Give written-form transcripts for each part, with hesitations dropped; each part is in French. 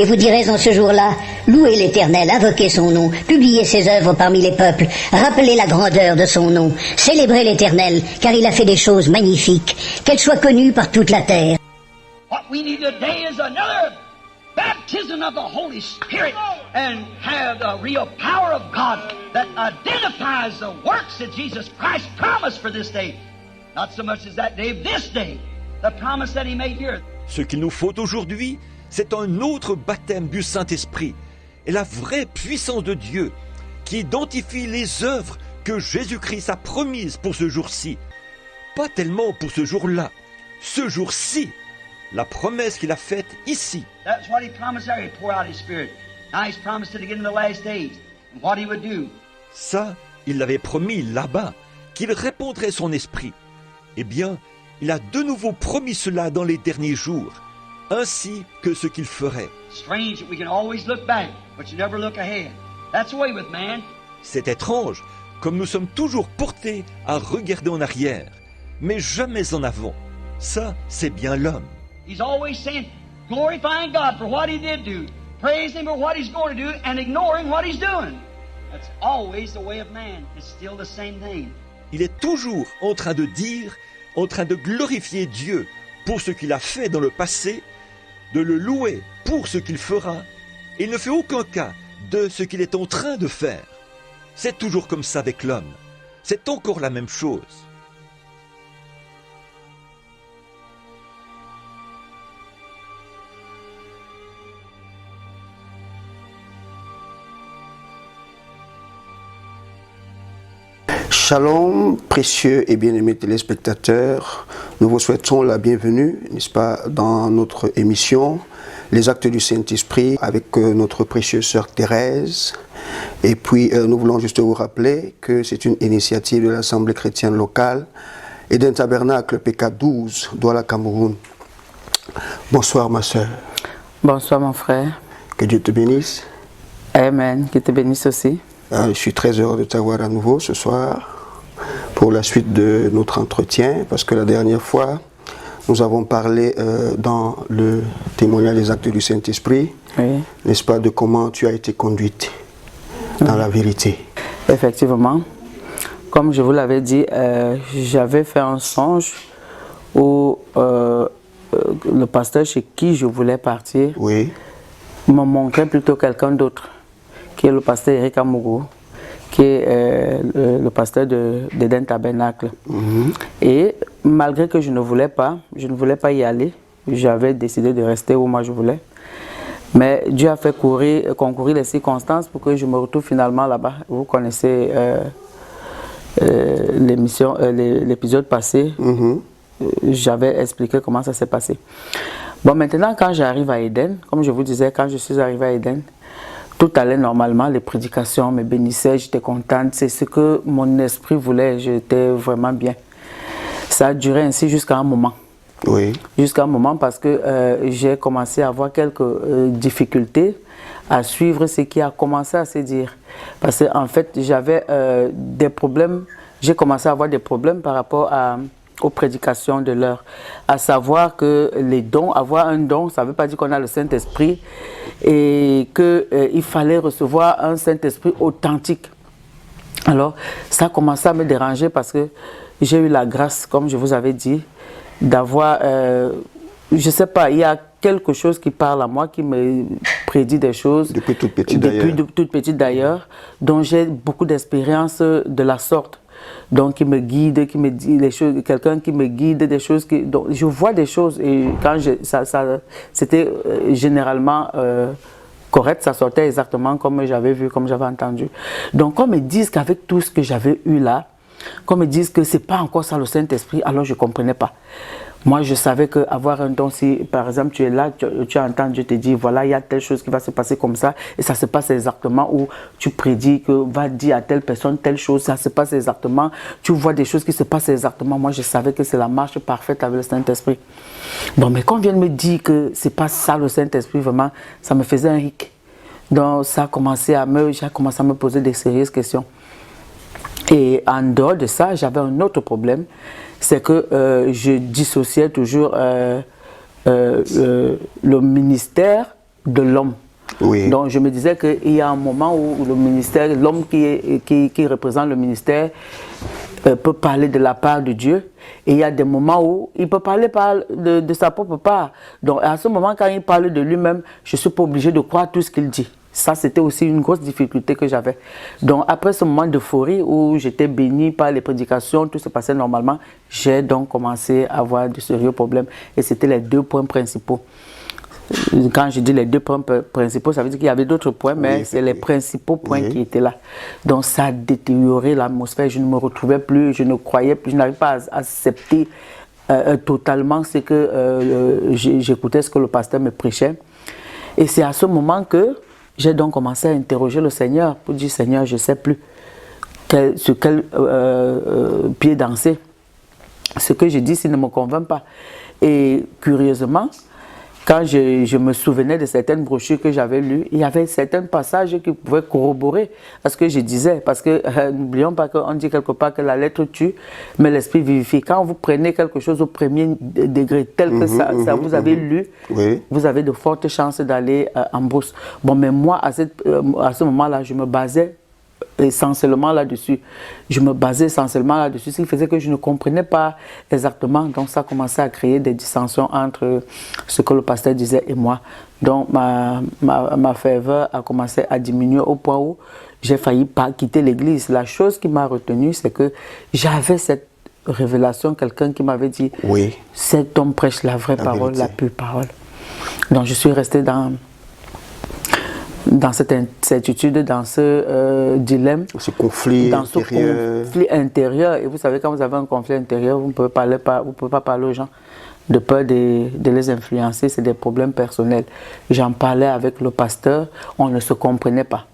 Et vous direz en ce jour-là, louez l'Éternel, invoquez son nom, publiez ses œuvres parmi les peuples, rappelez la grandeur de son nom, célébrez l'Éternel, car il a fait des choses magnifiques, qu'elles soient connues par toute la terre. What we need today is another baptism of the Holy Spirit and have the real power of God that identifies the works that Jesus Christ promised for this day. Not so much as that day, this day, the promise that He made here. Ce qu'il nous faut aujourd'hui, c'est un autre baptême du Saint-Esprit et la vraie puissance de Dieu qui identifie les œuvres que Jésus-Christ a promises pour ce jour-ci. Pas tellement pour ce jour-là, ce jour-ci. La promesse qu'il a faite ici. That's what He promised there. He poured out His Spirit. Now He's promised it again in the last days. And what He would do. Ça, il l'avait promis là-bas, qu'il répandrait son esprit. Eh bien, il a de nouveau promis cela dans les derniers jours, ainsi que ce qu'il ferait. Strange that we can always look back, but you never look ahead. That's the way with man. C'est étrange, comme nous sommes toujours portés à regarder en arrière, mais jamais en avant. Ça, c'est bien l'homme. He's always saying, glorifying God for what He did do, praising Him for what He's going to do, and ignoring what He's doing. That's always the way of man. It's still the same thing. Il est toujours en train de dire, en train de glorifier Dieu pour ce qu'il a fait dans le passé, de le louer pour ce qu'il fera, et il ne fait aucun cas de ce qu'il est en train de faire. C'est toujours comme ça avec l'homme. C'est encore la même chose. Shalom, précieux et bien-aimés téléspectateurs, nous vous souhaitons la bienvenue, n'est-ce pas, dans notre émission Les Actes du Saint-Esprit avec notre précieuse sœur Thérèse. Et puis nous voulons juste vous rappeler que c'est une initiative de l'Assemblée chrétienne locale et d'un tabernacle PK12 Douala Cameroun. Bonsoir ma sœur. Bonsoir mon frère. Que Dieu te bénisse. Amen, qu'il te bénisse aussi. Je suis très heureux de t'avoir à nouveau ce soir pour la suite de notre entretien, parce que la dernière fois, nous avons parlé dans le témoignage des actes du Saint-Esprit, oui, n'est-ce pas, de comment tu as été conduite dans la vérité. Effectivement, comme je vous l'avais dit, j'avais fait un songe où le pasteur chez qui je voulais partir, oui, me montrait plutôt quelqu'un d'autre, qui est le pasteur Eric Amougou, qui est le pasteur d'Eden Tabernacle. Et malgré que je ne voulais pas y aller, j'avais décidé de rester où moi je voulais. Mais Dieu a fait concourir les circonstances pour que je me retrouve finalement là-bas. Vous connaissez l'épisode passé, j'avais expliqué comment ça s'est passé. Bon, maintenant quand j'arrive à Eden, comme je vous disais, quand je suis arrivé à Eden, tout allait normalement, les prédications me bénissaient, j'étais contente, c'est ce que mon esprit voulait, j'étais vraiment bien. Ça a duré ainsi jusqu'à un moment. Oui. Jusqu'à un moment parce que j'ai commencé à avoir quelques difficultés à suivre ce qui a commencé à se dire. Parce qu'en fait, j'avais des problèmes, j'ai commencé à avoir des problèmes par rapport aux prédications de l'heure. À savoir que les dons, avoir un don, ça ne veut pas dire qu'on a le Saint-Esprit et qu'il fallait recevoir un Saint-Esprit authentique. Alors, ça a commencé à me déranger parce que j'ai eu la grâce, comme je vous avais dit, d'avoir, je ne sais pas, il y a quelque chose qui parle à moi, qui me prédit des choses. Depuis toute petite d'ailleurs, dont j'ai beaucoup d'expérience de la sorte. Donc, qui me guide, qui me dit les choses, quelqu'un qui me guide des choses, donc je vois des choses et quand c'était généralement correct, ça sortait exactement comme j'avais vu, comme j'avais entendu. Donc, qu'on me dise qu'avec tout ce que j'avais eu là, qu'on me dise que c'est pas encore ça le Saint-Esprit, alors je ne comprenais pas. Moi, je savais qu'avoir un don, si par exemple tu es là, tu entends Dieu te dire, voilà, il y a telle chose qui va se passer comme ça, et ça se passe exactement où tu prédis que va dire à telle personne telle chose, ça se passe exactement, tu vois des choses qui se passent exactement. Moi, je savais que c'est la marche parfaite avec le Saint-Esprit. Bon, mais quand on vient de me dire que c'est pas ça le Saint-Esprit, vraiment, ça me faisait un hic. Donc, j'ai commencé à me poser des sérieuses questions. Et en dehors de ça, j'avais un autre problème, c'est que je dissociais toujours le ministère de l'homme. Oui. Donc je me disais qu'il y a un moment où le ministère, l'homme qui représente le ministère peut parler de la part de Dieu, et il y a des moments où il peut parler de sa propre part. Donc à ce moment, quand il parle de lui-même, je ne suis pas obligé de croire tout ce qu'il dit. Ça, c'était aussi une grosse difficulté que j'avais. Donc après ce moment d'euphorie où j'étais béni par les prédications, tout se passait normalement, j'ai donc commencé à avoir de sérieux problèmes, et c'était les 2 points principaux. Quand je dis les 2 points principaux, ça veut dire qu'il y avait d'autres points, mais c'est les principaux points qui étaient là. Donc ça a détérioré l'atmosphère, je ne me retrouvais plus, je ne croyais plus, je n'arrivais pas à accepter totalement ce que j'écoutais, ce que le pasteur me prêchait. Et c'est à ce moment que j'ai donc commencé à interroger le Seigneur pour dire, Seigneur, je ne sais plus sur quel pied danser. Ce que je dis, s'il ne me convainc pas. Et curieusement, quand je me souvenais de certaines brochures que j'avais lues, il y avait certains passages qui pouvaient corroborer à ce que je disais. Parce que n'oublions pas qu'on dit quelque part que la lettre tue, mais l'esprit vivifie. Quand vous prenez quelque chose au premier degré, tel que ça vous avez lu, vous avez de fortes chances d'aller en brousse. Bon, mais moi, à ce moment-là, je me basais essentiellement là-dessus. Je me basais essentiellement là-dessus, ce qui faisait que je ne comprenais pas exactement. Donc ça commençait à créer des dissensions entre ce que le pasteur disait et moi. Donc ma ferveur a commencé à diminuer au point où j'ai failli pas quitter l'église. La chose qui m'a retenu, c'est que j'avais cette révélation, quelqu'un qui m'avait dit, cet homme prêche la vraie parole, la pure parole. Donc je suis resté dans cette incertitude, dans ce dilemme, ce conflit intérieur. Et vous savez, quand vous avez un conflit intérieur, vous ne pouvez pas parler aux gens de peur de les influencer. C'est des problèmes personnels. J'en parlais avec le pasteur, on ne se comprenait pas.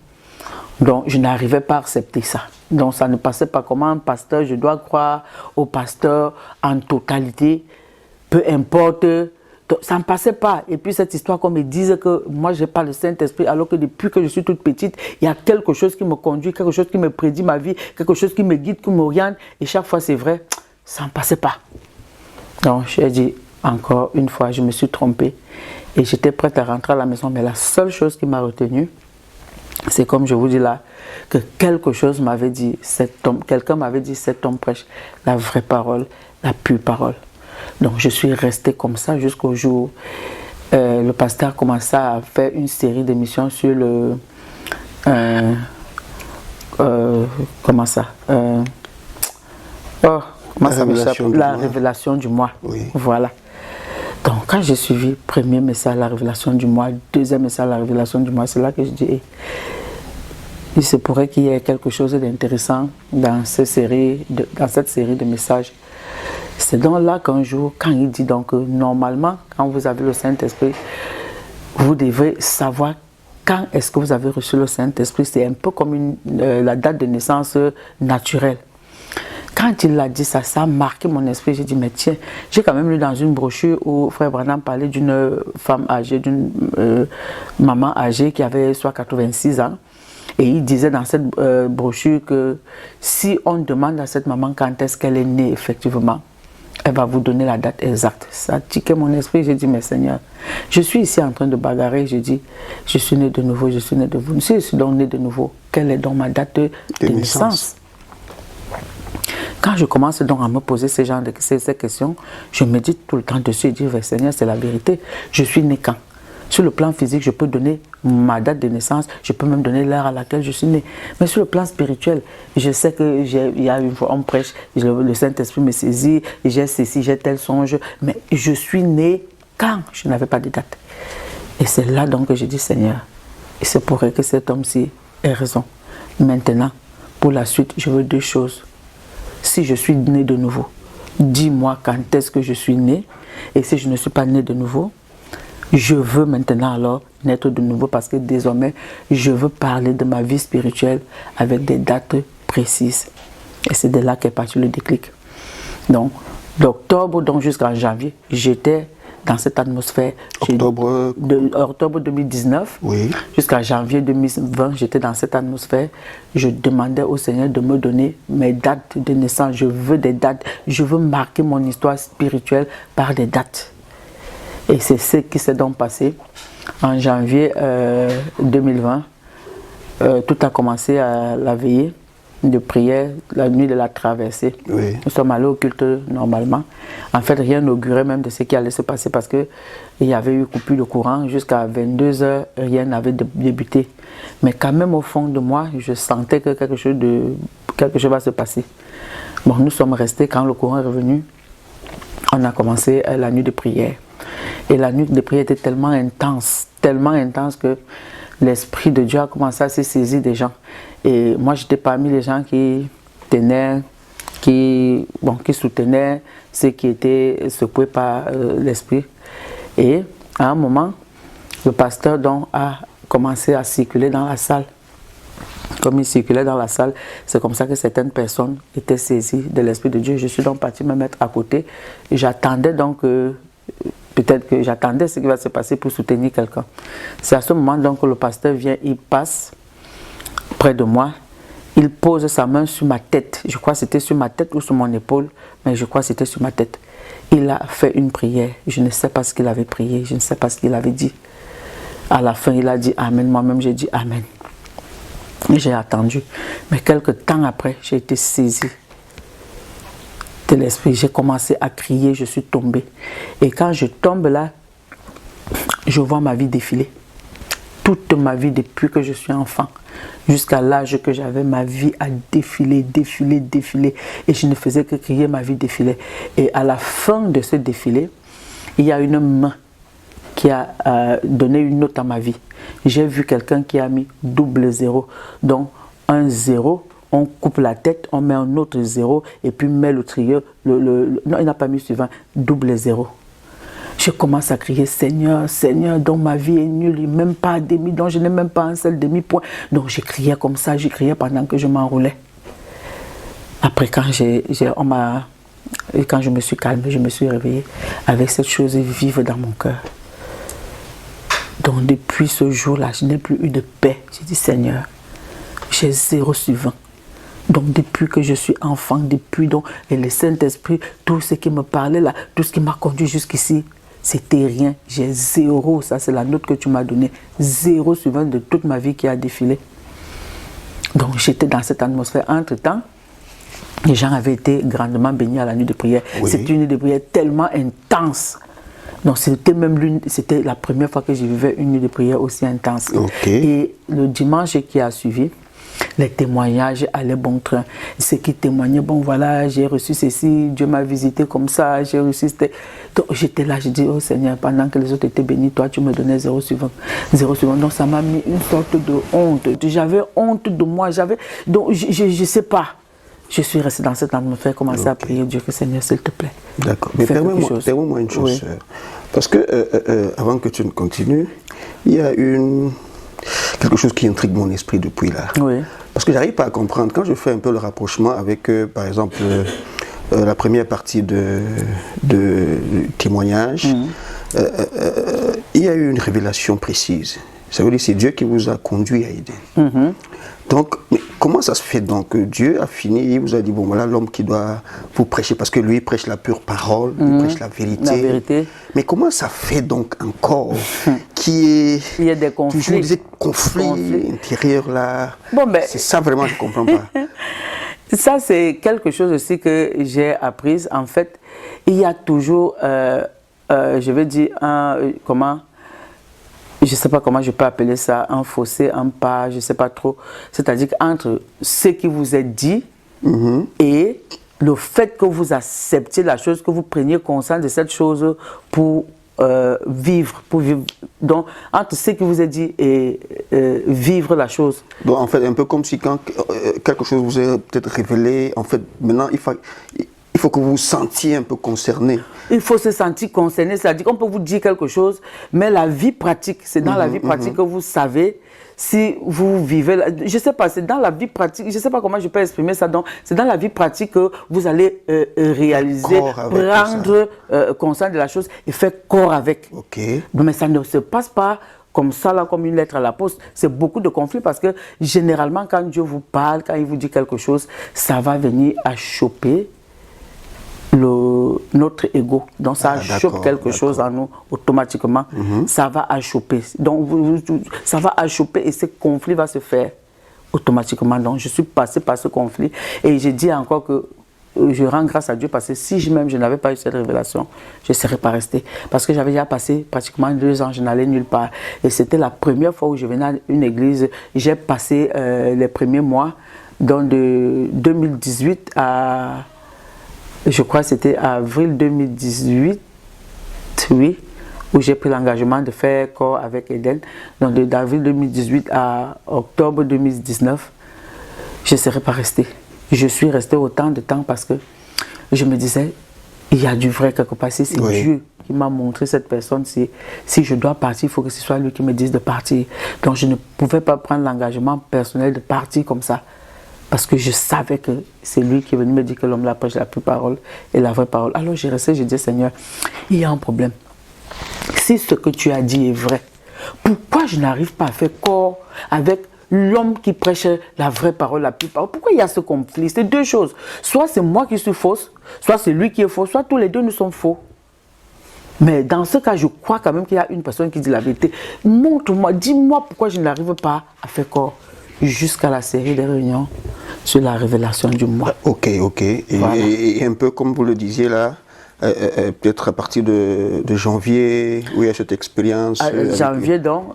Donc je n'arrivais pas à accepter ça. Donc ça ne passait pas. Comment un pasteur, je dois croire au pasteur en totalité, peu importe. Donc, ça ne passait pas. Et puis cette histoire qu'on me dise que moi je n'ai pas le Saint-Esprit, alors que depuis que je suis toute petite, il y a quelque chose qui me conduit, quelque chose qui me prédit ma vie, quelque chose qui me guide, qui m'oriente. Et chaque fois c'est vrai, ça ne passait pas. Donc j'ai dit, encore une fois, je me suis trompée. Et j'étais prête à rentrer à la maison. Mais la seule chose qui m'a retenue, c'est comme je vous dis là, que quelque chose m'avait dit, quelqu'un m'avait dit, cet homme prêche la vraie parole, la pure parole. Donc je suis restée comme ça jusqu'au jour où le pasteur commença à faire une série d'émissions sur le... comment ça la révélation du mois. Voilà. Donc quand j'ai suivi premier message, la révélation du mois, deuxième message, la révélation du mois, c'est là que je dis, il se pourrait qu'il y ait quelque chose d'intéressant dans cette série de messages. C'est donc là qu'un jour, quand il dit donc normalement, quand vous avez le Saint-Esprit, vous devez savoir quand est-ce que vous avez reçu le Saint-Esprit. C'est un peu comme la date de naissance naturelle. Quand il l'a dit ça, ça a marqué mon esprit. J'ai dit, mais tiens, j'ai quand même lu dans une brochure où Frère Branham parlait d'une femme âgée, d'une maman âgée qui avait soit 86 ans. Et il disait dans cette brochure que si on demande à cette maman quand est-ce qu'elle est née effectivement, elle va vous donner la date exacte. Ça a tiqué mon esprit. J'ai dit, mais Seigneur, je suis ici en train de bagarrer. J'ai dit, je suis né de nouveau, je suis né de nouveau. Si je suis donc né de nouveau, quelle est donc ma date de naissance? Quand je commence donc à me poser ces questions, je médite tout le temps dessus et dis, Seigneur, c'est la vérité. Je suis né quand? Sur le plan physique, je peux donner ma date de naissance, je peux même donner l'heure à laquelle je suis né. Mais sur le plan spirituel, je sais qu'il y a une fois, on prêche, le Saint-Esprit me saisit, j'ai ceci, j'ai tel songe, mais je suis né quand? Je n'avais pas de date. Et c'est là donc que je dis, Seigneur, il se pourrait que cet homme-ci ait raison. Maintenant, pour la suite, je veux 2 choses. Si je suis né de nouveau, dis-moi quand est-ce que je suis né. Et si je ne suis pas né de nouveau, je veux maintenant alors naître de nouveau parce que désormais, je veux parler de ma vie spirituelle avec des dates précises. Et c'est de là qu'est parti le déclic. Donc, d'octobre jusqu'en janvier, j'étais dans cette atmosphère. Octobre 2019 jusqu'à janvier 2020, j'étais dans cette atmosphère. Je demandais au Seigneur de me donner mes dates de naissance. Je veux des dates. Je veux marquer mon histoire spirituelle par des dates. Et c'est ce qui s'est donc passé. En janvier 2020, tout a commencé à la veillée de prière, la nuit de la traversée. Oui. Nous sommes allés au culte normalement. En fait, rien n'augurait même de ce qui allait se passer parce qu'il y avait eu coupure de courant. Jusqu'à 22h, rien n'avait débuté. Mais quand même, au fond de moi, je sentais que quelque chose va se passer. Bon, nous sommes restés quand le courant est revenu. On a commencé la nuit de prière. Et la nuit de prière était tellement intense que l'Esprit de Dieu a commencé à se saisir des gens. Et moi, j'étais parmi les gens qui soutenaient ceux qui étaient secoués par l'Esprit. Et à un moment, le pasteur donc a commencé à circuler dans la salle. Comme il circulait dans la salle, c'est comme ça que certaines personnes étaient saisies de l'Esprit de Dieu. Je suis donc parti me mettre à côté. Et j'attendais donc, peut-être que j'attendais ce qui va se passer pour soutenir quelqu'un. C'est à ce moment donc que le pasteur vient, il passe près de moi. Il pose sa main sur ma tête. Je crois que c'était sur ma tête ou sur mon épaule, mais je crois que c'était sur ma tête. Il a fait une prière. Je ne sais pas ce qu'il avait prié, je ne sais pas ce qu'il avait dit. À la fin, il a dit Amen. Moi-même, j'ai dit Amen. Et j'ai attendu. Mais quelques temps après, j'ai été saisi de l'Esprit. J'ai commencé à crier, je suis tombé. Et quand je tombe là, je vois ma vie défiler. Toute ma vie depuis que je suis enfant, jusqu'à l'âge que j'avais, ma vie a défilé. Et je ne faisais que crier, ma vie défilait. Et à la fin de ce défilé, il y a une main qui a donné une note à ma vie. J'ai vu quelqu'un qui a mis 00. Donc, un 0, on coupe la tête, on met un autre 0 et puis met le trieur. Non, il n'a pas mis suivant, 00. Je commence à crier Seigneur, Seigneur, donc ma vie est nulle, même pas un demi, donc je n'ai même pas un seul demi-point. Donc je criais comme ça, je criais pendant que je m'enroulais. Après, quand je me suis calmé, je me suis réveillé avec cette chose vive dans mon cœur. Donc depuis ce jour-là, je n'ai plus eu de paix. J'ai dit Seigneur, j'ai 0 sur 20. Donc depuis que je suis enfant, et le Saint-Esprit, tout ce qui me parlait là, tout ce qui m'a conduit jusqu'ici, c'était rien. J'ai 0, ça c'est la note que tu m'as donnée. 0 sur 20 de toute ma vie qui a défilé. Donc j'étais dans cette atmosphère. Entre-temps, les gens avaient été grandement bénis à la nuit de prière. Oui. C'était une nuit de prière tellement intense. Donc c'était la première fois que je vivais une nuit de prière aussi intense. Okay. Et le dimanche qui a suivi, les témoignages allaient bon train. Ceux qui témoignaient, bon voilà, j'ai reçu ceci, Dieu m'a visité comme ça, j'ai reçu... Donc j'étais là, je dis, oh Seigneur, pendant que les autres étaient bénis, toi tu me donnais 0 sur 20. 0 sur 20. Donc ça m'a mis une sorte de honte. J'avais honte de moi. Donc je sais pas. Je suis resté dans cette atmosphère, commencé à prier Dieu que Seigneur, s'il te plaît. D'accord. Mais permets-moi une chose. Oui. Parce que, avant que tu ne continues, il y a quelque chose qui intrigue mon esprit depuis là. Oui. Parce que j'arrive pas à comprendre. Quand je fais un peu le rapprochement avec, par exemple, la première partie de témoignage, il y a eu une révélation précise. Ça veut dire que c'est Dieu qui vous a conduit à Éden. Donc, mais comment ça se fait donc que Dieu a fini, il vous a dit, bon voilà l'homme qui doit vous prêcher, parce que lui il prêche la pure parole, il prêche la vérité. Mais comment ça fait donc encore il y a des conflits, toujours des conflits intérieurs là. Bon, ben, c'est ça vraiment, je ne comprends pas. Ça c'est quelque chose aussi que j'ai appris. En fait, il y a toujours, je vais dire, je ne sais pas comment je peux appeler ça, un fossé, un pas, je ne sais pas trop. C'est-à-dire qu'entre ce qui vous est dit et le fait que vous acceptiez la chose, que vous preniez conscience de cette chose pour vivre. Donc, entre ce qui vous est dit et vivre la chose. Donc, en fait, un peu comme si quand quelque chose vous est peut-être révélé, en fait, maintenant, il faut que vous vous sentiez un peu concerné. Il faut se sentir concerné, c'est-à-dire qu'on peut vous dire quelque chose, mais la vie pratique, c'est dans la vie pratique que vous savez si vous vivez, je ne sais pas, c'est dans la vie pratique, je ne sais pas comment je peux exprimer ça, donc c'est dans la vie pratique que vous allez réaliser, prendre conscience de la chose et faire corps avec. Okay. Mais ça ne se passe pas comme ça, là, comme une lettre à la poste. C'est beaucoup de conflits parce que généralement, quand Dieu vous parle, quand il vous dit quelque chose, ça va venir à choper notre ego. Donc ça chope quelque chose en nous automatiquement. Ça va achoper. Donc ça va achoper et ce conflit va se faire automatiquement. Donc je suis passé par ce conflit et je dis encore que je rends grâce à Dieu parce que si je n'avais pas eu cette révélation, je ne serais pas resté. Parce que j'avais déjà passé pratiquement 2 ans, je n'allais nulle part. Et c'était la première fois où je venais à une église. J'ai passé les premiers mois, donc de 2018 à, je crois que c'était avril 2018, oui, où j'ai pris l'engagement de faire corps avec Eden. Donc d'avril 2018 à octobre 2019, je ne serais pas resté. Je suis resté autant de temps parce que je me disais, il y a du vrai quelque part. C'est Dieu qui m'a montré cette personne. Si je dois partir, il faut que ce soit lui qui me dise de partir. Donc je ne pouvais pas prendre l'engagement personnel de partir comme ça. Parce que je savais que c'est lui qui est venu me dire que l'homme l'approche la plus parole et la vraie parole. Alors j'ai resté, je dis, Seigneur, il y a un problème. Si ce que tu as dit est vrai, pourquoi je n'arrive pas à faire corps avec l'homme qui prêche la vraie parole, la plus parole? Pourquoi il y a ce conflit? C'est 2 choses. Soit c'est moi qui suis fausse, soit c'est lui qui est faux, soit tous les deux nous sommes faux. Mais dans ce cas, je crois quand même qu'il y a une personne qui dit la vérité. Montre-moi, dis-moi pourquoi je n'arrive pas à faire corps jusqu'à la série des réunions sur la révélation du moi. Ok. Voilà. Et un peu comme vous le disiez là, peut-être à partir de janvier, où il y a cette expérience. Janvier donc,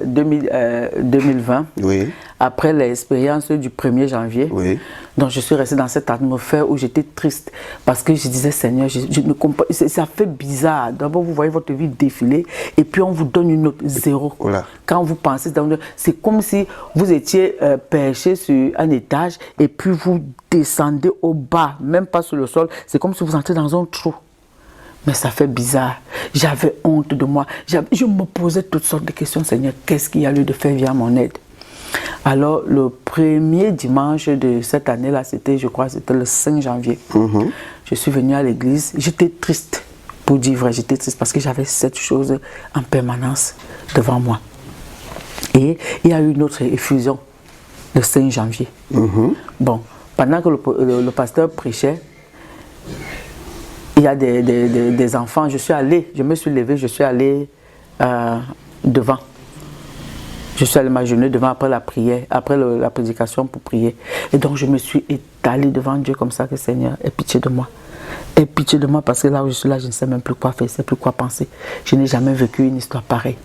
2020. Oui. Après l'expérience du 1er janvier. Oui. Donc je suis restée dans cette atmosphère où j'étais triste. Parce que je disais, Seigneur, je ne comprends pas. Ça fait bizarre. D'abord, vous voyez votre vie défiler et puis on vous donne une note 0. Voilà. Quand vous pensez, c'est comme si vous étiez perché sur un étage et puis vous descendez au bas, même pas sur le sol. C'est comme si vous entrez dans un trou. Mais ça fait bizarre. J'avais honte de moi. Je me posais toutes sortes de questions. Seigneur, qu'est-ce qu'il y a lieu de faire via mon aide? Alors, le premier dimanche de cette année-là, je crois, c'était le 5 janvier. Je suis venue à l'église. J'étais triste, pour dire vrai. J'étais triste parce que j'avais cette chose en permanence devant moi. Et il y a eu une autre effusion le 5 janvier. Bon, pendant que le pasteur prêchait, il y a des enfants, je me suis levé, je suis allé devant. Je suis allé m'agenouiller devant après la prière, après la prédication pour prier. Et donc je me suis étalé devant Dieu comme ça, que Seigneur, aie pitié de moi. Aie pitié de moi parce que là où je suis là, je ne sais même plus quoi faire, je ne sais plus quoi penser. Je n'ai jamais vécu une histoire pareille.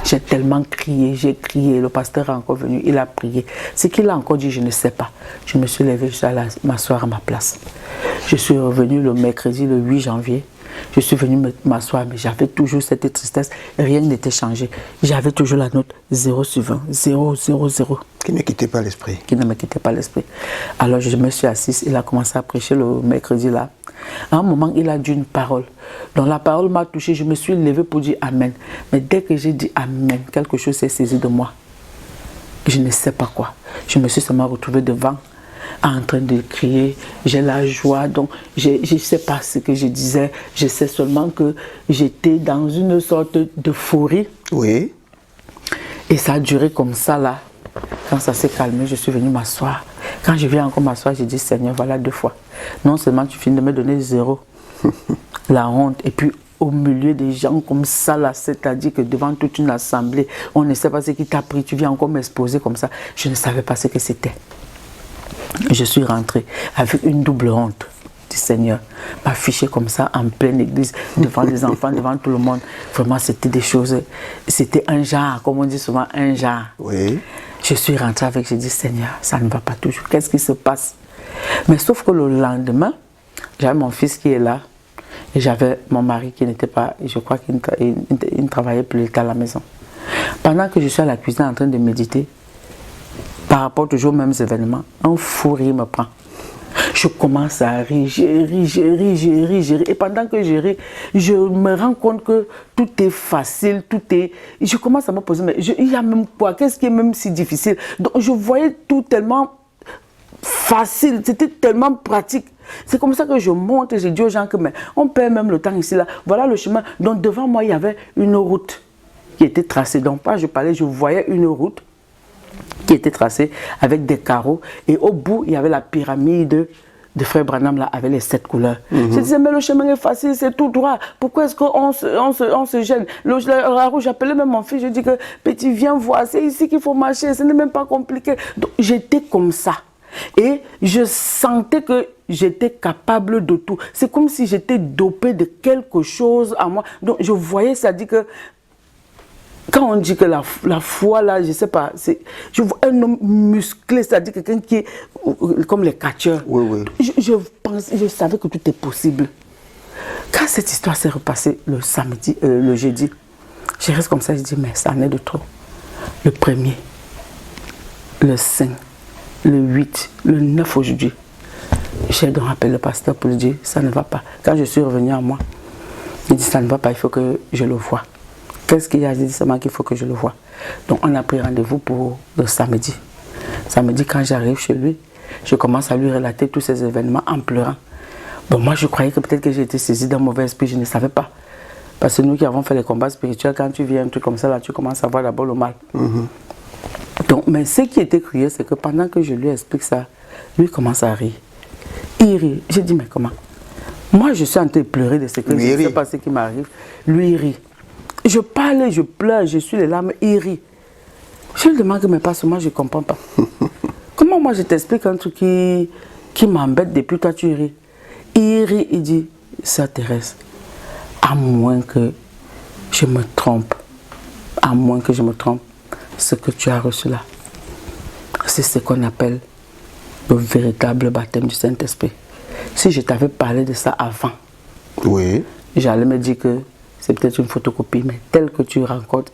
J'ai tellement crié, j'ai crié, le pasteur est encore venu, il a prié. Ce qu'il a encore dit, je ne sais pas. Je me suis levé, je suis allé m'asseoir à ma place. Je suis revenu le mercredi, le 8 janvier. Je suis venu m'asseoir, mais j'avais toujours cette tristesse, rien n'était changé. J'avais toujours la note 0 sur 20, 0, 0, 0. Qui ne quittait pas l'esprit. Qui ne me quittait pas l'esprit. Alors je me suis assise, il a commencé à prêcher le mercredi là. À un moment, il a dit une parole. Donc la parole m'a touché, je me suis levé pour dire Amen. Mais dès que j'ai dit Amen, quelque chose s'est saisi de moi. Je ne sais pas quoi. Je me suis seulement retrouvé devant, en train de crier, j'ai la joie, donc je ne sais pas ce que je disais, je sais seulement que j'étais dans une sorte d'euphorie. Oui. Et ça a duré comme ça là. Quand ça s'est calmé, je suis venu m'asseoir. Quand je viens encore m'asseoir, j'ai dit Seigneur, voilà 2 fois. Non seulement tu finis de me donner 0, la honte, et puis au milieu des gens comme ça là, c'est-à-dire que devant toute une assemblée, on ne sait pas ce qui t'a pris, tu viens encore m'exposer comme ça. Je ne savais pas ce que c'était. Je suis rentré avec une double honte du Seigneur, m'afficher comme ça en pleine église, devant les enfants, devant tout le monde. Vraiment, c'était des choses, c'était un genre, comme on dit souvent, un genre. Oui. Je suis rentré avec, j'ai dit, Seigneur, ça ne va pas toujours, qu'est-ce qui se passe? Mais sauf que le lendemain, j'avais mon fils qui est là, et j'avais mon mari qui n'était pas, je crois qu'il ne travaillait plus à la maison. Pendant que je suis à la cuisine en train de méditer, par rapport toujours aux mêmes événements, un fou rire me prend. Je commence à rire, je ris. Et pendant que je ris, je me rends compte que tout est facile, tout est... Je commence à me poser, mais il y a même quoi? Qu'est-ce qui est même si difficile? Donc je voyais tout tellement facile, c'était tellement pratique. C'est comme ça que je monte et je dis aux gens que mais on perd même le temps ici, là. Voilà le chemin. Donc devant moi, il y avait une route qui était tracée. Donc pas je parlais, je voyais une route qui était tracée avec des carreaux. Et au bout, il y avait la pyramide de Frère Branham là, avait les 7 couleurs. Je disais, mais le chemin est facile, c'est tout droit. Pourquoi est-ce qu'on se gêne? La rouge, j'appelais même mon fils, je dis que petit, viens voir, c'est ici qu'il faut marcher, ce n'est même pas compliqué. Donc j'étais comme ça. Et je sentais que j'étais capable de tout. C'est comme si j'étais dopée de quelque chose à moi. Donc je voyais, ça dit que quand on dit que la foi, là, je ne sais pas, je vois un homme musclé, c'est-à-dire quelqu'un qui est comme les catcheurs. Oui, oui. Je savais que tout est possible. Quand cette histoire s'est repassée le jeudi, je reste comme ça, je dis, mais ça en est de trop. Le 1er, le 5, le 8, le 9 aujourd'hui. J'ai donc appelé le pasteur pour lui dire, ça ne va pas. Quand je suis revenu à moi, il dit, ça ne va pas, il faut que je le voie. Qu'est-ce qu'il y a? J'ai dit seulement qu'il faut que je le voie. Donc on a pris rendez-vous pour le samedi. Samedi, quand j'arrive chez lui, je commence à lui relater tous ces événements en pleurant. Bon, moi je croyais que peut-être que j'ai été saisie d'un mauvais esprit, je ne savais pas. Parce que nous qui avons fait les combats spirituels, quand tu viens un truc comme ça, là, tu commences à voir d'abord le mal. Donc, mais ce qui était curieux, c'est que pendant que je lui explique ça, lui commence à rire. Il rit. J'ai dit, mais comment? Moi je suis en train de pleurer de ce que je ne sais pas ce qui m'arrive. Lui il rit. Je parle, je pleure, je suis les larmes, il rit. Je lui demande, mais pas moi, je ne comprends pas. Comment moi je t'explique un truc qui m'embête depuis toi, tu ris? Il rit, il dit, Sœur Thérèse, à moins que je me trompe, ce que tu as reçu là, c'est ce qu'on appelle le véritable baptême du Saint-Esprit. Si je t'avais parlé de ça avant, oui, j'allais me dire que c'est peut-être une photocopie, mais tel que tu racontes,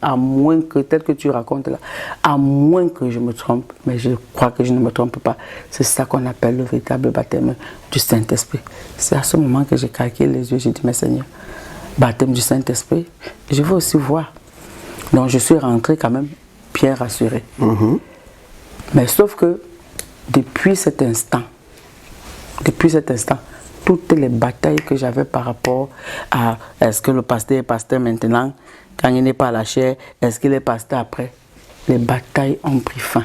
tel que tu racontes là, à moins que je me trompe, mais je crois que je ne me trompe pas, c'est ça qu'on appelle le véritable baptême du Saint-Esprit. C'est à ce moment que j'ai craqué les yeux, j'ai dit, mais Seigneur, baptême du Saint-Esprit, je veux aussi voir. Donc je suis rentré quand même bien rassuré. Mais sauf que depuis cet instant, toutes les batailles que j'avais par rapport à est-ce que le pasteur est pasteur maintenant, quand il n'est pas à la chair, est-ce qu'il est pasteur après, les batailles ont pris fin.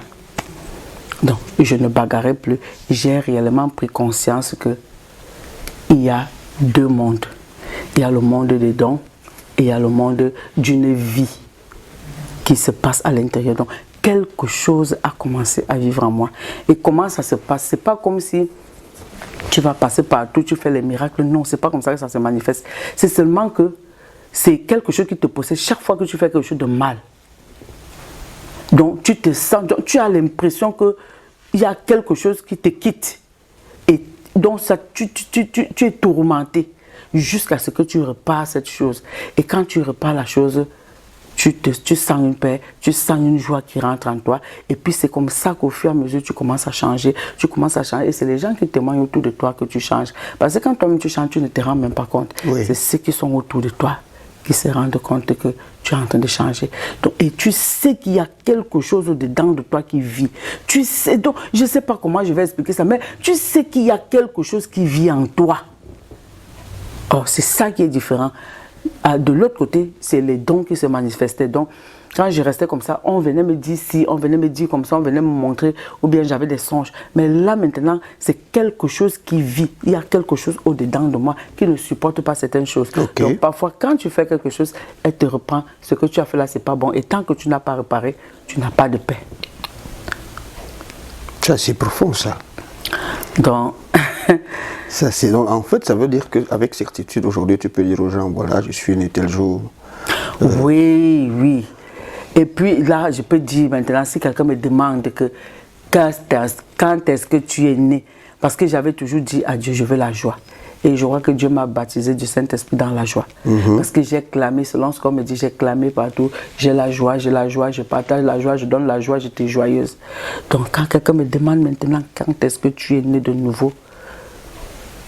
Donc je ne bagarrais plus. J'ai réellement pris conscience qu'il y a 2 mondes. Il y a le monde des dons et il y a le monde d'une vie qui se passe à l'intérieur. Donc quelque chose a commencé à vivre en moi. Et comment ça se passe? C'est pas comme si tu vas passer partout, tu fais les miracles. Non, c'est pas comme ça que ça se manifeste. C'est seulement que c'est quelque chose qui te possède chaque fois que tu fais quelque chose de mal. Donc tu te sens, donc, tu as l'impression qu'il y a quelque chose qui te quitte. Et donc ça, tu es tourmenté jusqu'à ce que tu repars cette chose. Et quand tu repars la chose, tu sens une paix, tu sens une joie qui rentre en toi. Et puis c'est comme ça qu'au fur et à mesure, tu commences à changer. Et c'est les gens qui témoignent autour de toi que tu changes. Parce que quand toi-même tu changes, tu ne te rends même pas compte. Oui. C'est ceux qui sont autour de toi qui se rendent compte que tu es en train de changer. Donc, et tu sais qu'il y a quelque chose au-dedans de toi qui vit. Tu sais, donc je ne sais pas comment je vais expliquer ça, mais tu sais qu'il y a quelque chose qui vit en toi. Oh, c'est ça qui est différent. De l'autre côté, c'est les dons qui se manifestaient. Donc, quand je restais comme ça, on venait me dire ci, on venait me dire comme ça, on venait me montrer, ou bien j'avais des songes. Mais là, maintenant, c'est quelque chose qui vit. Il y a quelque chose au-dedans de moi qui ne supporte pas certaines choses. Okay. Donc, parfois, quand tu fais quelque chose, elle te reprend. Ce que tu as fait là, c'est pas bon. Et tant que tu n'as pas réparé, tu n'as pas de paix. Ça, c'est profond, ça. Donc... Ça, c'est donc, en fait, ça veut dire qu'avec certitude, aujourd'hui, tu peux dire aux gens, voilà, je suis né tel jour. Oui, oui. Et puis là, je peux dire maintenant, si quelqu'un me demande que quand est-ce que tu es né, parce que j'avais toujours dit à Dieu, je veux la joie. Et je crois que Dieu m'a baptisé du Saint-Esprit dans la joie. Parce que j'ai clamé, selon ce qu'on me dit, j'ai clamé partout. J'ai la joie, je partage la joie, je donne la joie, j'étais joyeuse. Donc quand quelqu'un me demande maintenant, quand est-ce que tu es né de nouveau,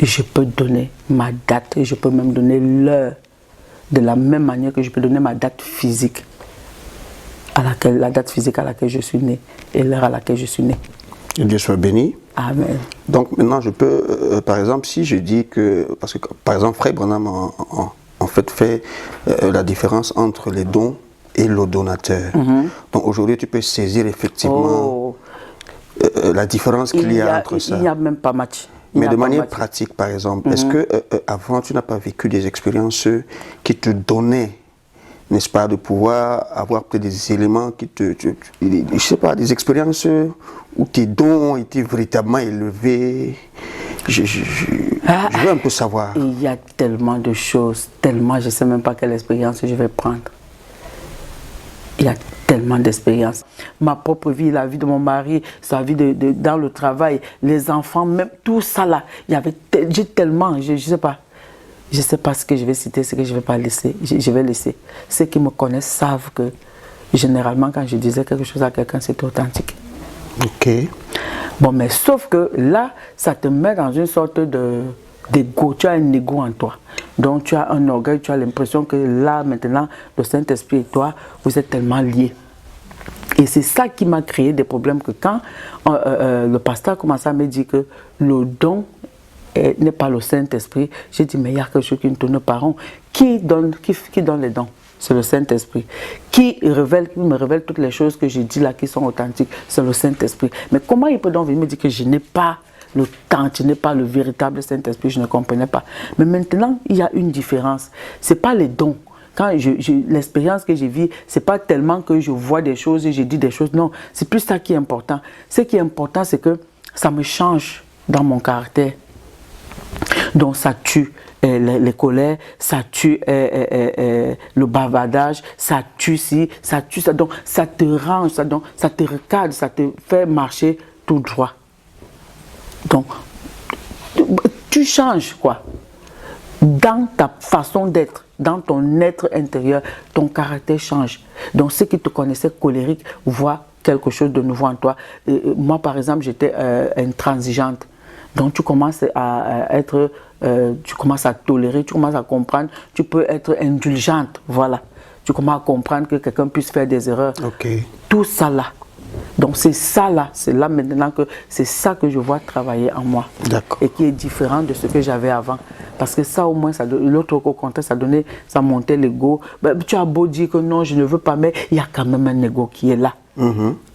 je peux donner ma date et je peux même donner l'heure de la même manière que je peux donner ma date physique la date physique à laquelle je suis né et l'heure à laquelle je suis né. Que Dieu soit béni. Amen. Donc maintenant je peux, par exemple, si je dis que, parce que par exemple Frère Branham en fait la différence entre les dons et le donateur. Donc aujourd'hui tu peux saisir effectivement la différence qu'il y a entre ça. Il n'y a même pas match. Mais de manière pratique, par exemple, est-ce que avant tu n'as pas vécu des expériences qui te donnaient, n'est-ce pas, de pouvoir avoir peut-être des éléments qui je sais pas, des expériences où tes dons ont été véritablement élevés? Je veux un peu savoir. Il y a tellement de choses, tellement, je ne sais même pas quelle expérience je vais prendre. Il y a tellement d'expériences. Ma propre vie, la vie de mon mari, sa vie dans le travail, les enfants, même tout ça là. J'ai tellement, je ne sais pas. Je ne sais pas ce que je vais citer, ce que je ne vais pas laisser. Je vais laisser. Ceux qui me connaissent savent que généralement quand je disais quelque chose à quelqu'un, c'était authentique. Ok. Bon, mais sauf que là, ça te met dans une sorte d'ego. Tu as un ego en toi. Donc tu as un orgueil, tu as l'impression que là, maintenant, le Saint-Esprit et toi, vous êtes tellement liés. Et c'est ça qui m'a créé des problèmes, que quand le pasteur a commencé à me dire que le don n'est pas le Saint-Esprit, j'ai dit, mais il y a quelque chose qui ne tourne pas rond. Qui donne les dons? C'est le Saint-Esprit. Qui me révèle toutes les choses que j'ai dit là qui sont authentiques? C'est le Saint-Esprit. Mais comment il peut donc venir me dire que je n'ai pas le temps, je n'ai pas le véritable Saint-Esprit? Je ne comprenais pas. Mais maintenant, il y a une différence. Ce n'est pas les dons. Quand l'expérience que j'ai vue, ce n'est pas tellement que je vois des choses et je dis des choses. Non, c'est plus ça qui est important. Ce qui est important, c'est que ça me change dans mon caractère. Donc ça tue les colères, ça tue le bavardage, ça tue ci, ça tue ça. Donc ça te range, ça te recadre, ça te fait marcher tout droit. Donc tu changes quoi. Dans ta façon d'être, dans ton être intérieur, ton caractère change. Donc ceux qui te connaissaient colérique voient quelque chose de nouveau en toi. Moi par exemple, j'étais intransigeante. Donc tu commences à être, tu commences à tolérer, tu commences à comprendre, tu peux être indulgente, voilà. Tu commences à comprendre que quelqu'un puisse faire des erreurs. Okay. Tout ça là. Donc c'est ça là, c'est là maintenant que c'est ça que je vois travailler en moi. Et qui est différent de ce que j'avais avant. Parce que ça au moins, l'autre au contraire, ça montait l'ego. Ben, tu as beau dire que non, je ne veux pas, mais il y a quand même un ego qui est là.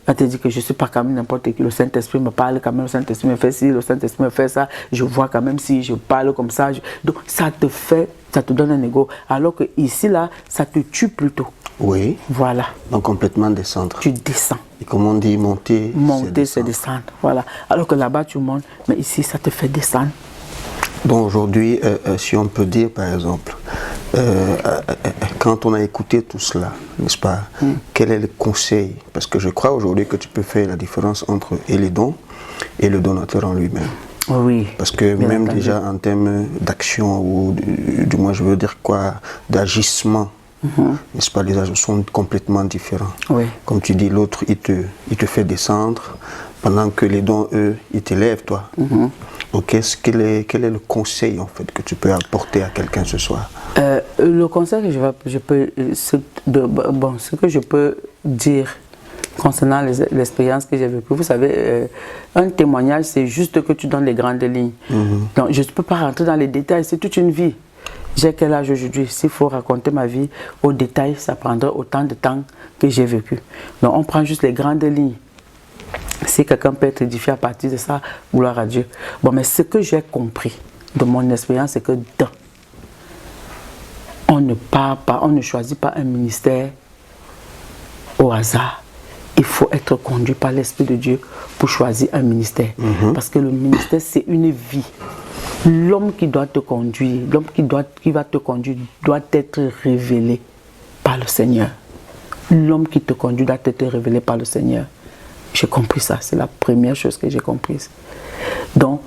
Elle te dit que je ne suis pas comme n'importe qui. Le Saint-Esprit me parle quand même, le Saint-Esprit me fait ci, le Saint-Esprit me fait ça. Je vois quand même si je parle comme ça. Donc ça te donne un ego. Alors que ici, là, ça te tue plutôt. Oui. Voilà. Donc complètement descendre. Tu descends. Et comme on dit, monter, c'est descendre. Voilà. Alors que là-bas, tu montes, mais ici, ça te fait descendre. Donc aujourd'hui, si on peut dire par exemple, quand on a écouté tout cela, n'est-ce pas, quel est le conseil? Parce que je crois aujourd'hui que tu peux faire la différence entre les dons et le donateur en lui-même. Oui. Parce que même déjà en termes d'action, ou du moins je veux dire quoi, d'agissement, n'est-ce pas, les agents sont complètement différents. Oui. Comme tu dis, l'autre il te fait descendre, pendant que les dons, eux, ils t'élèvent, toi. Donc quel est le conseil en fait que tu peux apporter à quelqu'un ce soir? Le conseil que ce que je peux dire concernant l'expérience que j'ai vécue, vous savez, un témoignage, c'est juste que tu donnes les grandes lignes. Donc je ne peux pas rentrer dans les détails, c'est toute une vie. J'ai quel âge aujourd'hui? S'il faut raconter ma vie au détail, ça prendra autant de temps que j'ai vécu. Donc on prend juste les grandes lignes. Si quelqu'un peut être édifié à partir de ça, gloire à Dieu. Bon, mais ce que j'ai compris de mon expérience, c'est que on ne part pas, on ne choisit pas un ministère au hasard. Il faut être conduit par l'Esprit de Dieu pour choisir un ministère. Parce que le ministère, c'est une vie. L'homme qui doit te conduire, l'homme qui va te conduire doit être révélé par le Seigneur. L'homme qui te conduit doit être révélé par le Seigneur. J'ai compris ça, c'est la première chose que j'ai comprise. Donc,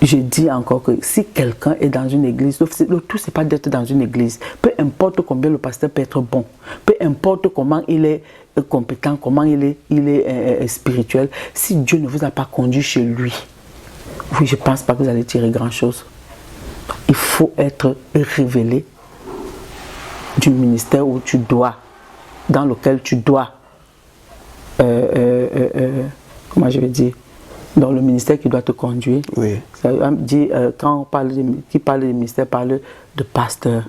je dis encore que si quelqu'un est dans une église, le tout c'est pas d'être dans une église. Peu importe combien le pasteur peut être bon, peu importe comment il est compétent, comment il est spirituel, si Dieu ne vous a pas conduit chez lui, oui, je ne pense pas que vous allez tirer grand chose. Il faut être révélé du ministère dans lequel tu dois, comment je vais dire, dans le ministère qui doit te conduire. Oui. Ça dit, quand on parle qui parle du ministère, parle de pasteur.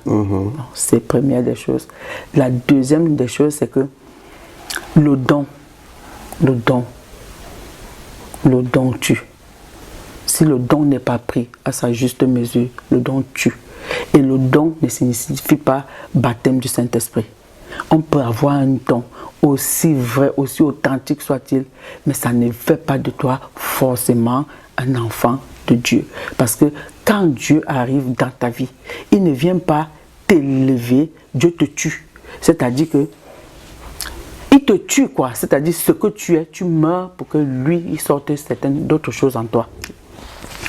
C'est la première des choses. La deuxième des choses, c'est que le don tue. si le don n'est pas pris à sa juste mesure, le don tue. Et le don ne signifie pas baptême du Saint-Esprit. On peut avoir un don aussi vrai, aussi authentique soit-il, mais ça ne fait pas de toi forcément un enfant de Dieu. Parce que quand Dieu arrive dans ta vie, il ne vient pas t'élever, Dieu te tue. C'est-à-dire que il te tue quoi, c'est-à-dire ce que tu es, tu meurs pour que lui, il sorte certaines d'autres choses en toi.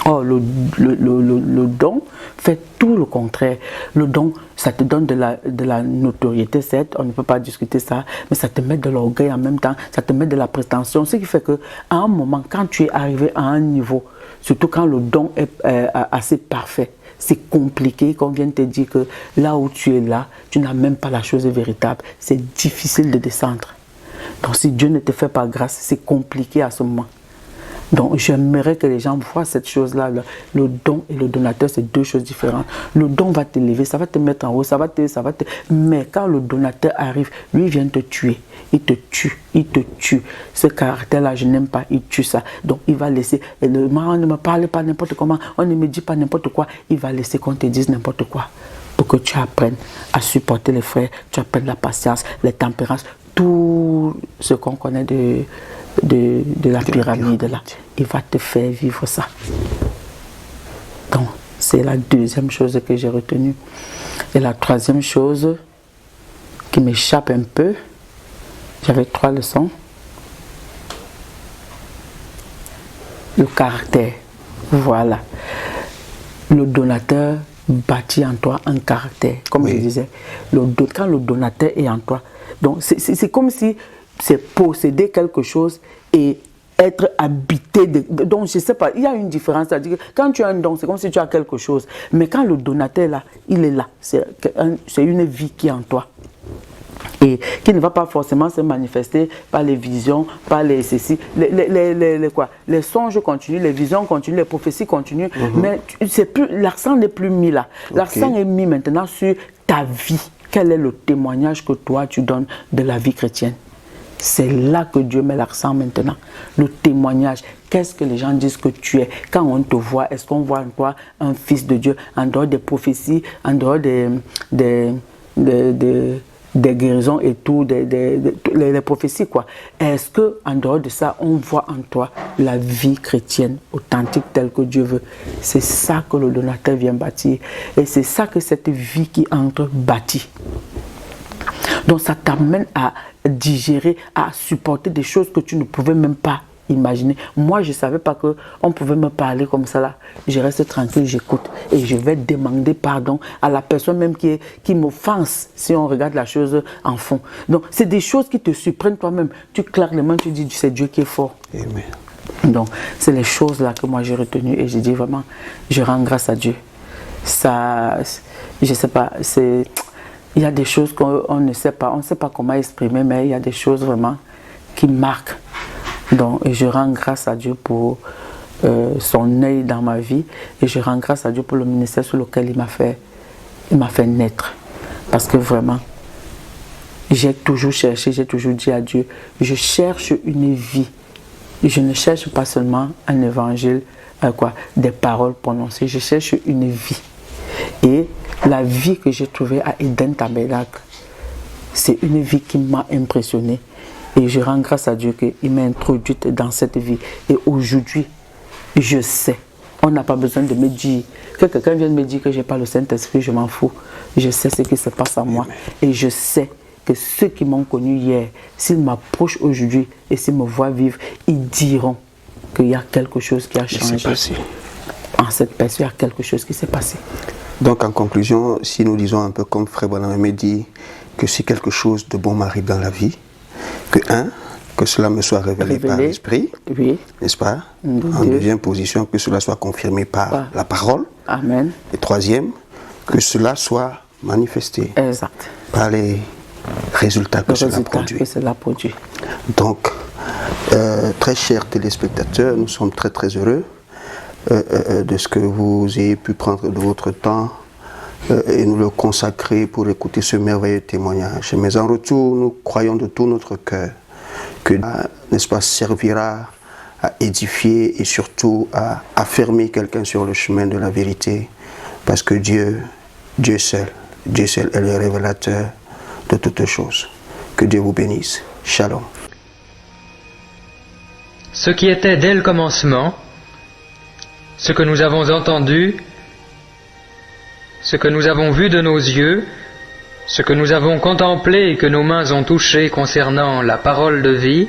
Or, le don fait tout le contraire. Le don, ça te donne de la notoriété, certes, on ne peut pas discuter ça, mais ça te met de l'orgueil en même temps, ça te met de la prétention, ce qui fait qu'à un moment, quand tu es arrivé à un niveau, surtout quand le don est assez parfait, c'est compliqué, qu'on vienne te dire que là où tu es là, tu n'as même pas la chose véritable. C'est difficile de descendre. Donc si Dieu ne te fait pas grâce, c'est compliqué à ce moment. Donc j'aimerais que les gens voient cette chose-là. Le don et le donateur, c'est deux choses différentes. Le don va t'élever, ça va te mettre en haut, mais quand le donateur arrive, lui il vient te tuer. Il te tue. Ce caractère-là, je n'aime pas, il tue ça. Donc il va laisser, on ne me parle pas n'importe comment, on ne me dit pas n'importe quoi, il va laisser qu'on te dise n'importe quoi. Pour que tu apprennes à supporter les frères, tu apprennes la patience, les tempérances, tout ce qu'on connaît de la pyramide là, il va te faire vivre ça. Donc c'est la deuxième chose que j'ai retenue. Et la troisième chose qui m'échappe un peu, j'avais 3 leçons. Le caractère, voilà. Le donateur bâtit en toi un caractère, comme je disais. Quand le donateur est en toi, donc c'est comme si c'est posséder quelque chose et être habité donc je sais pas, il y a une différence, c'est-à-dire que quand tu as un don, c'est comme si tu as quelque chose, mais quand le donateur là, il est là, c'est une vie qui est en toi et qui ne va pas forcément se manifester par les visions, par les ceci, les songes continuent, les visions continuent, les prophéties continuent, mais l'accent n'est plus mis là. L'accent est mis maintenant sur ta vie. Quel est le témoignage que toi tu donnes de la vie chrétienne? C'est là que Dieu met l'accent maintenant. Le témoignage. Qu'est-ce que les gens disent que tu es? Quand on te voit, est-ce qu'on voit en toi un fils de Dieu? En dehors des prophéties, en dehors des guérisons et tout, les prophéties quoi. Est-ce que en dehors de ça, on voit en toi la vie chrétienne authentique telle que Dieu veut? C'est ça que le donateur vient bâtir. Et c'est ça que cette vie qui entre bâtit. Donc ça t'amène à digérer, à supporter des choses que tu ne pouvais même pas imaginer. Moi, je ne savais pas qu'on pouvait me parler comme ça là. Je reste tranquille, j'écoute. Et je vais demander pardon à la personne même qui m'offense si on regarde la chose en fond. Donc, c'est des choses qui te surprennent toi-même. Tu claques les mains, tu dis, c'est Dieu qui est fort. Amen. Donc, c'est les choses là que moi j'ai retenues et j'ai dit vraiment, je rends grâce à Dieu. Ça, je ne sais pas, c'est... Il y a des choses qu'on ne sait pas, on ne sait pas comment exprimer, mais il y a des choses vraiment qui marquent. Donc, je rends grâce à Dieu pour son œil dans ma vie et je rends grâce à Dieu pour le ministère sur lequel il m'a fait naître. Parce que vraiment, j'ai toujours cherché, j'ai toujours dit à Dieu, je cherche une vie. Je ne cherche pas seulement un évangile, des paroles prononcées, je cherche une vie. Et la vie que j'ai trouvée à Eden Tabernacle, c'est une vie qui m'a impressionné. Et je rends grâce à Dieu qu'il m'a introduite dans cette vie. Et aujourd'hui, je sais. On n'a pas besoin de me dire. Que quelqu'un vienne me dire que je n'ai pas le Saint-Esprit, je m'en fous. Je sais ce qui se passe en moi. Et je sais que ceux qui m'ont connu hier, s'ils m'approchent aujourd'hui et s'ils me voient vivre, ils diront qu'il y a quelque chose qui a changé. En cette personne, il y a quelque chose qui s'est passé. Donc en conclusion, si nous disons un peu comme Frère Branham dit que si quelque chose de bon m'arrive dans la vie, que cela me soit révélé par l'Esprit, n'est-ce pas? En deuxième position, que cela soit confirmé par la parole. Amen. Et troisième, que cela soit manifesté par les résultats que cela produit. Donc, très chers téléspectateurs, nous sommes très très heureux de ce que vous ayez pu prendre de votre temps et nous le consacrer pour écouter ce merveilleux témoignage. Mais en retour, nous croyons de tout notre cœur que, n'est-ce pas, servira à édifier et surtout à affermer quelqu'un sur le chemin de la vérité. Parce que Dieu seul est le révélateur de toutes choses. Que Dieu vous bénisse. Shalom. Ce qui était dès le commencement, ce que nous avons entendu, ce que nous avons vu de nos yeux, ce que nous avons contemplé et que nos mains ont touché concernant la parole de vie,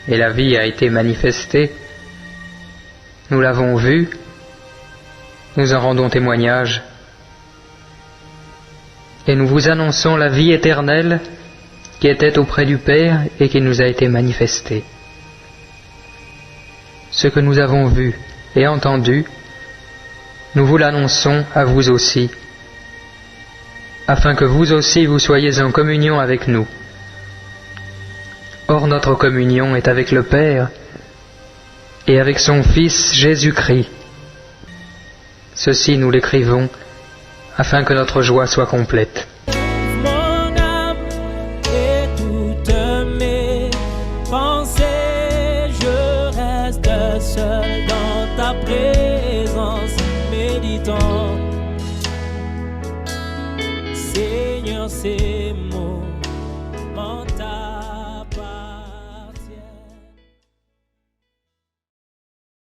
et la vie a été manifestée, nous l'avons vue, nous en rendons témoignage, et nous vous annonçons la vie éternelle qui était auprès du Père et qui nous a été manifestée. Ce que nous avons vu et entendu, nous vous l'annonçons à vous aussi, afin que vous aussi vous soyez en communion avec nous. Or notre communion est avec le Père et avec son Fils Jésus-Christ. Ceci nous l'écrivons, afin que notre joie soit complète. Mon âme et toutes mes pensées, je reste seul dans ta présence, méditant. Seigneur, ces mots